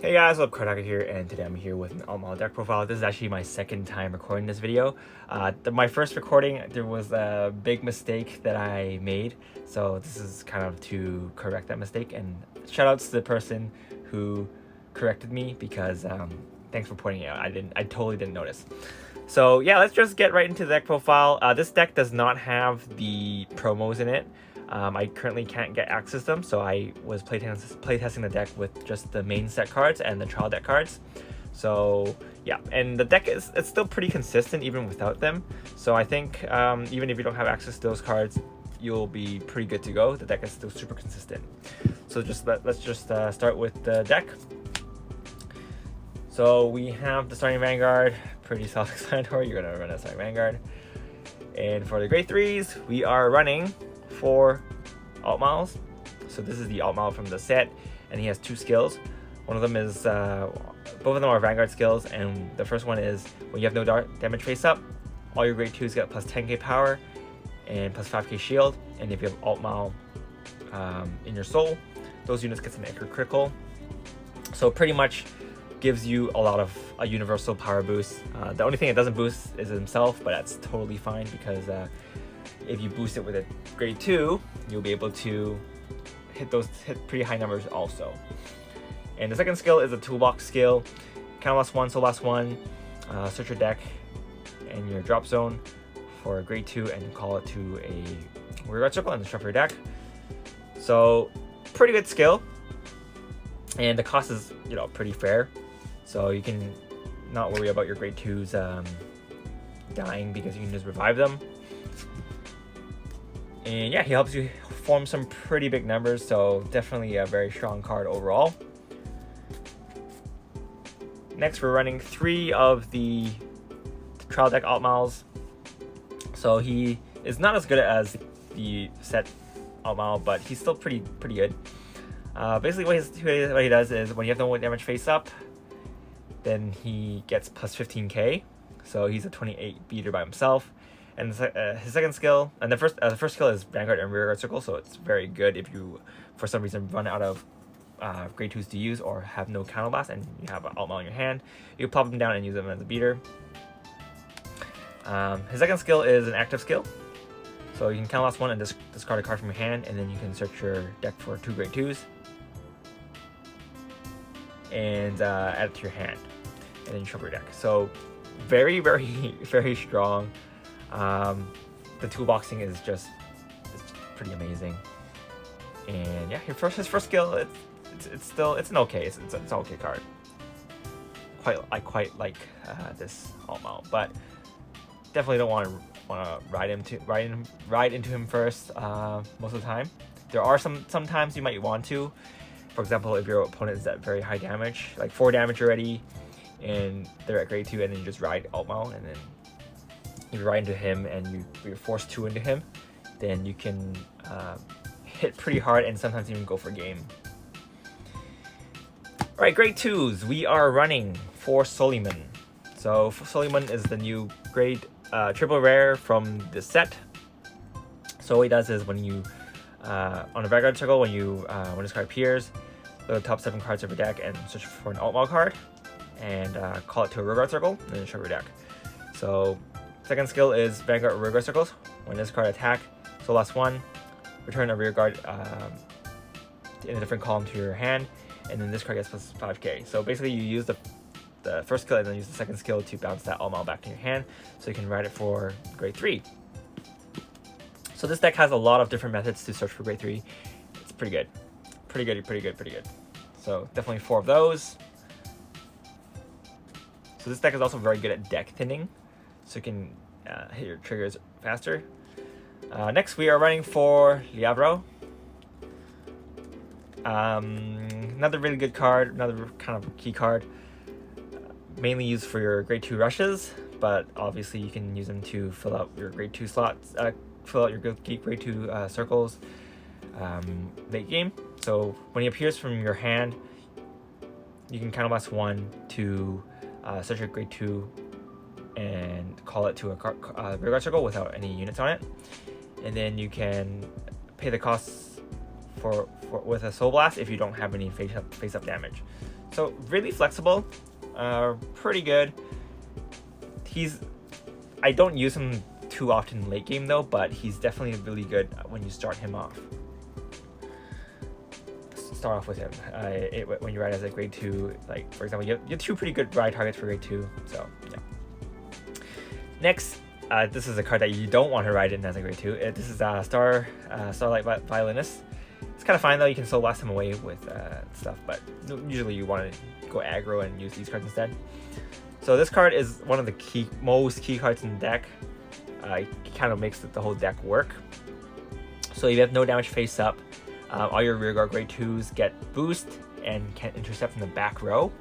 Hey guys, what's up? Cardfight here, and today I'm here with an Altmile deck profile. This is actually my second time recording this video. My first recording, there was a big mistake that I made, so this is kind of to correct that mistake. And shout outs to the person who corrected me because thanks for pointing it out. I totally didn't notice. So yeah, let's just get right into the deck profile. This deck does not have the promos in it. I currently can't get access to them, so I was playtesting the deck with just the main set cards and the trial deck cards. So yeah, and the deck it's still pretty consistent even without them. So I think even if you don't have access to those cards, you'll be pretty good to go. The deck is still super consistent. So let's just start with the deck. So we have the starting Vanguard, pretty self-explanatory. You're gonna run a starting Vanguard, and for the grade 3s, we are running 4 Altmiles. So this is the Altmile from the set, and he has 2 skills. One of them is, both of them are Vanguard skills, and the first one is when you have no damage face up, all your grade 2s get plus 10k power and plus 5k shield, and if you have Altmile in your soul, those units get an extra critical. So pretty much gives you a lot of a universal power boost. The only thing it doesn't boost is himself, but that's totally fine because if you boost it with a grade 2, you'll be able to hit pretty high numbers also. And the second skill is a toolbox skill. Count last 1, so last 1. Search your deck and your drop zone for a grade 2 and call it to a rearguard circle and shuffle your deck. So pretty good skill, and the cost is pretty fair. So you can not worry about your grade 2s dying because you can just revive them. And yeah, he helps you form some pretty big numbers, so definitely a very strong card overall. Next, we're running 3 of the trial deck Altmiles. So he is not as good as the set Altmile, but he's still pretty good. Basically, what he does is when you have no damage face up, then he gets plus 15k. So he's a 28 beater by himself. And his second skill, and the first skill is Vanguard and Rearguard Circle, so it's very good if you, for some reason, run out of grade 2s to use or have no counterblast and you have an Altmile in your hand. You plop them down and use them as a beater. His second skill is an active skill, so you can counterblast 1 and discard a card from your hand, and then you can search your deck for 2 grade 2s and add it to your hand, and then you shuffle your deck. So very, very, very strong. The toolboxing is just pretty amazing, and yeah, his first skill, it's an okay card. I quite like this Altmile, but definitely don't want to ride into him first most of the time. There are sometimes you might want to. For example, if your opponent is at very high damage, like 4 damage already, and they're at grade 2, and then you just ride Altmile, and then you ride into him and you're forced 2 into him, then you can hit pretty hard and sometimes even go for game. Alright, grade 2s, we are running for Suleiman. So Suleiman is the new grade triple rare from the set. So what he does is when you on a Vanguard circle, when this card appears, look at the top 7 cards of your deck and search for an Altmile card and call it to a rearguard circle and then shuffle your deck. So second skill is Vanguard Rearguard Circles. When this card attack, so last 1, return a rearguard in a different column to your hand, and then this card gets plus 5k. So basically you use the first skill and then use the second skill to bounce that Altmile back to your hand, so you can ride it for grade 3. So this deck has a lot of different methods to search for grade 3. It's pretty good. Pretty good. So definitely 4 of those. So this deck is also very good at deck thinning, so you can hit your triggers faster. Next, we are running for Liavro. Another really good card, another kind of key card, mainly used for your grade 2 rushes, but obviously you can use them to fill out your grade 2 slots, fill out your grade 2 circles late game. So when he appears from your hand, you can counterblast 1 to search your grade 2 and call it to a rearguard circle without any units on it, and then you can pay the costs with a Soul Blast if you don't have any face up damage. So really flexible, pretty good. I don't use him too often late game though, but he's definitely really good when you start him off. Start off with him when you ride as a grade 2. Like for example, you have 2 pretty good ride targets for grade 2. So yeah. Next, this is a card that you don't want to ride in as a grade 2. This is Starlight Violinist. It's kind of fine though. You can Soul Blast him away with stuff, but usually you want to go aggro and use these cards instead. So this card is one of the most key cards in the deck. It kind of makes the whole deck work. So you have no damage face up. All your rear guard grade 2s get boost and can intercept from the back row.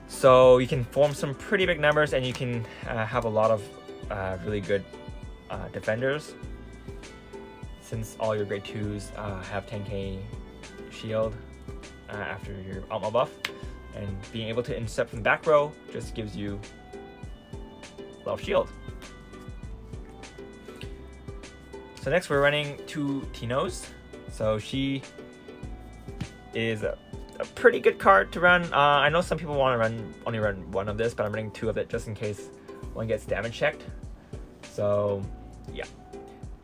So you can form some pretty big numbers, and you can have a lot of really good defenders. Since all your grade 2s have 10k shield after your Altmile buff, and being able to intercept from the back row just gives you a lot of shield. So next we're running 2 Tinos. So she is a pretty good card to run. I know some people want to only run 1 of this, but I'm running 2 of it just in case one gets damage checked. So yeah.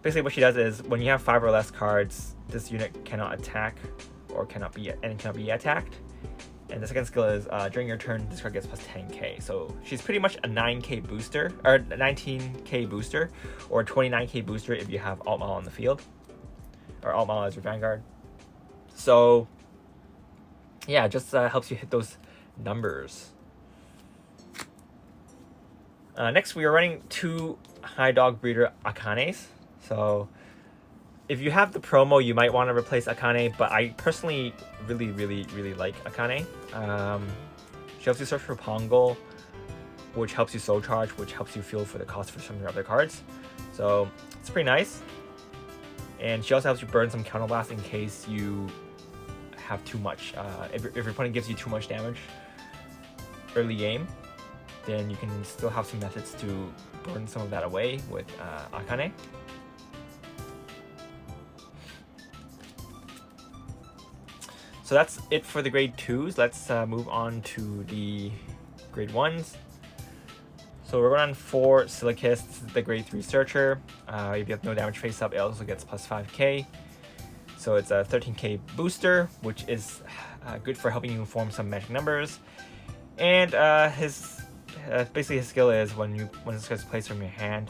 Basically what she does is when you have 5 or less cards, this unit cannot attack or cannot be attacked. And the second skill is during your turn, this card gets plus 10k. So she's pretty much a 9k booster, or a 19k booster, or a 29k booster if you have Altmile on the field, or Altmile as your Vanguard. So yeah, it just helps you hit those numbers. Next, we are running 2 High Dog Breeder Akanes. So if you have the promo, you might want to replace Akane, but I personally really like Akane. She helps you search for Pongal, which helps you Soul Charge, which helps you feel for the cost for some of your other cards. So it's pretty nice. And she also helps you burn some Counterblast in case you have too much. If your opponent gives you too much damage early game, then you can still have some methods to burn some of that away with Akane. So that's it for the grade 2s. Let's move on to the grade 1s. So we're running 4 Silicus. This is the grade 3 Searcher. If you have no damage face up, it also gets plus 5k. So it's a 13k booster, which is good for helping you form some magic numbers. And basically his skill is when this gets placed from your hand,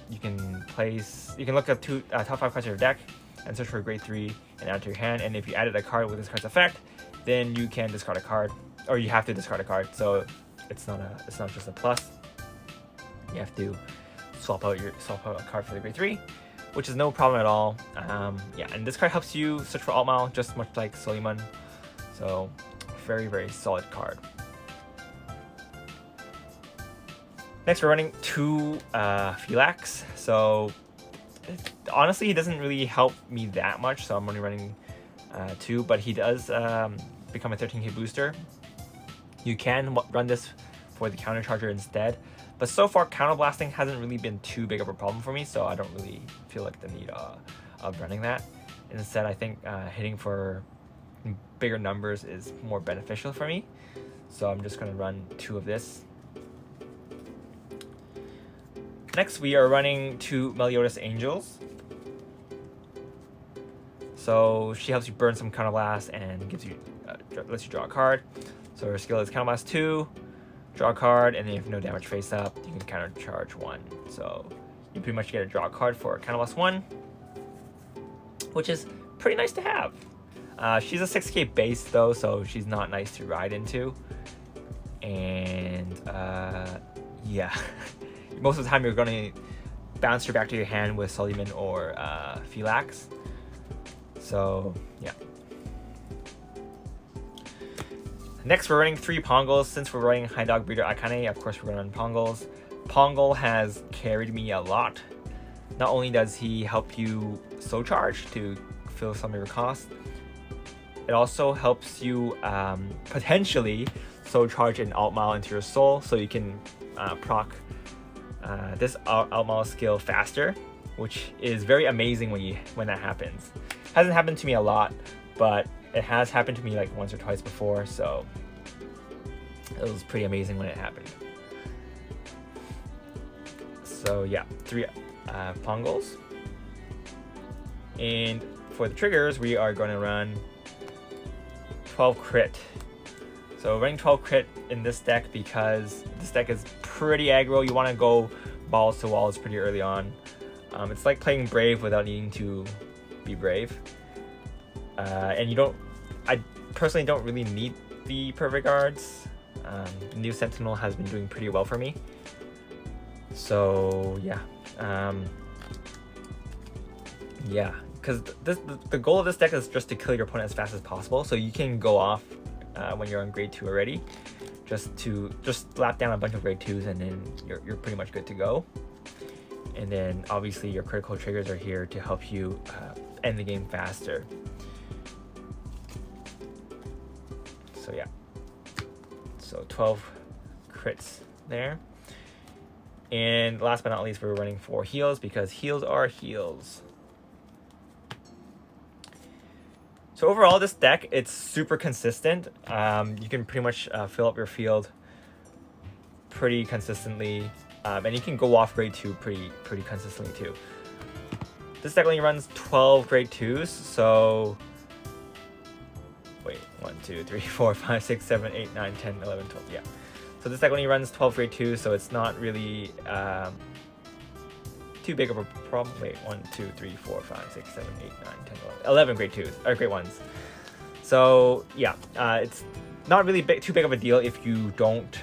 you can look at top 5 cards of your deck and search for a grade 3 and add to your hand. And if you added a card with this card's effect, then you can discard a card, or you have to discard a card. So it's not just a plus. You have to swap out a card for the grade 3, which is no problem at all. Yeah, and this card helps you search for Altmile, just much like Suleiman. So very solid card. Next, we're running 2 Philax. So honestly, he doesn't really help me that much, so I'm only running 2, but he does become a 13k booster. You can run this for the counter charger instead, but so far counterblasting hasn't really been too big of a problem for me, so I don't really feel like the need of running that. Instead, I think hitting for bigger numbers is more beneficial for me, so I'm just going to run 2 of this. Next, we are running 2 Mellie Otis Angels. So she helps you burn some Counterblast and lets you draw a card. So her skill is Counterblast 2, draw a card, and then if no damage face up, you can counter charge 1. So you pretty much get a draw a card for Counterblast 1, which is pretty nice to have. She's a 6k base though, so she's not nice to ride into. And yeah. Most of the time you're going to bounce her back to your hand with Suleiman or Philax. So yeah. Next, we're running 3 Pongals. Since we're running High Dog Breeder Akane, of course we're going to run Pongals. Pongal has carried me a lot. Not only does he help you Soul Charge to fill some of your costs, it also helps you potentially Soul Charge an Altmile into your soul, so you can proc this Altmile skill faster, which is very amazing when that happens. Hasn't happened to me a lot, but it has happened to me like once or twice before, so it was pretty amazing when it happened. So yeah, 3 Pongos. And for the triggers, we are going to run 12 crit. So running 12 crit in this deck because this deck is pretty aggro. You want to go balls to walls pretty early on. It's like playing Brave without needing to be Brave. And I personally don't really need the perfect guards. The new Sentinel has been doing pretty well for me. So yeah. Yeah, because the goal of this deck is just to kill your opponent as fast as possible, so you can go off when you're on grade 2 already, just slap down a bunch of grade 2s and then you're pretty much good to go. And then obviously your critical triggers are here to help you end the game faster. So yeah, so 12 crits there. And last but not least, we're running 4 heals because heals are heals. So overall, this deck, it's super consistent. You can pretty much fill up your field pretty consistently, and you can go off grade 2 pretty consistently too. This deck only runs 12 grade 2s, so wait, 1, 2, 3, 4, 5, 6, 7, 8, 9, 10, 11, 12, yeah. So this deck only runs 12 grade 2s, so it's not really too big of a problem. Wait, 1, 2, 3, 4, 5, 6, 7, 8, 9, 10, 11 grade 2s, or grade 1s. So yeah, it's not really too big of a deal if you don't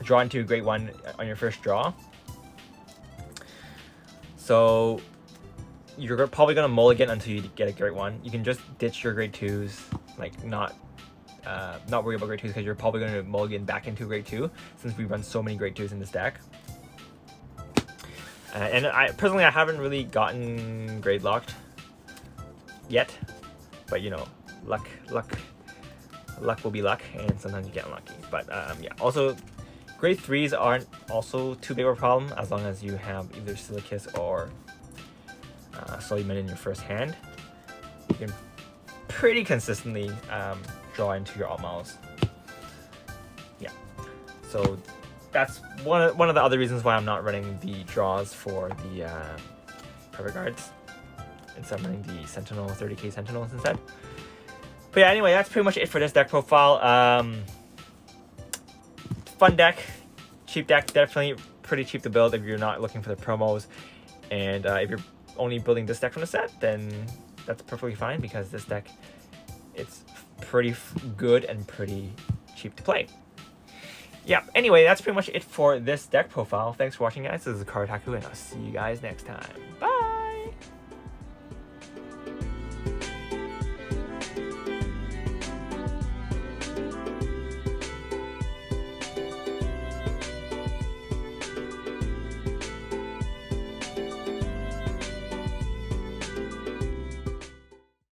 draw into grade 1 on your first draw. So you're probably gonna mulligan until you get a grade 1. You can just ditch your grade 2s, like not worry about grade 2s because you're probably gonna mulligan back into grade 2 since we run so many grade 2s in this deck. And I haven't really gotten grade locked yet, but you know, luck will be luck, and sometimes you get unlucky. But yeah, also grade 3s aren't also too big of a problem as long as you have either Silicus or Suleiman in your first hand. You can pretty consistently draw into your Altmiles. Yeah, so that's one of the other reasons why I'm not running the draws for the perfect guards. Instead, I'm running the Sentinel 30k Sentinels instead. But yeah, anyway, that's pretty much it for this deck profile. Fun deck, cheap deck, definitely pretty cheap to build if you're not looking for the promos. And if you're only building this deck from the set, then that's perfectly fine because this deck, it's pretty good and pretty cheap to play. Yeah, anyway, that's pretty much it for this deck profile. Thanks for watching, guys. This is Cardtaku, and I'll see you guys next time. Bye!